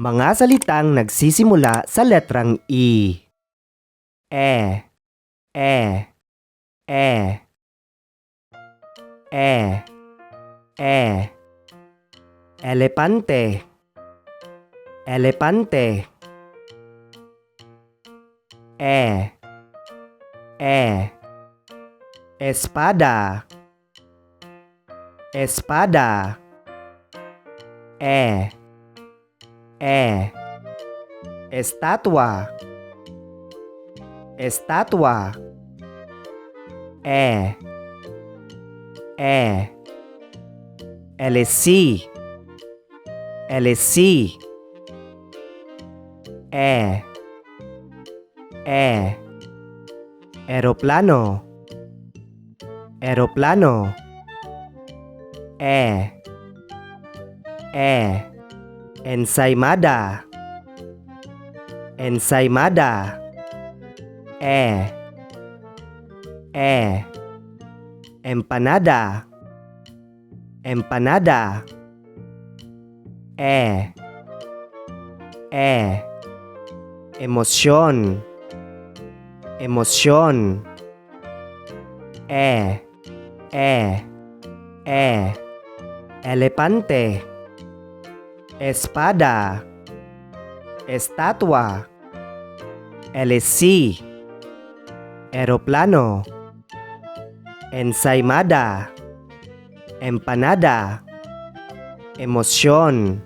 Mga salitang nagsisimula sa letrang E. E, e, e, e, e. Elepante, elepante. E, e. Espada, espada. E, estatua, estatua. E, LC, LC. E, aeroplano, aeroplano. E, ensaymada, ensaymada. E, empanada, empanada. E, emoción, emoción. E, elepante, espada, estatua. LC, aeroplano, ensaymada, empanada, emoción.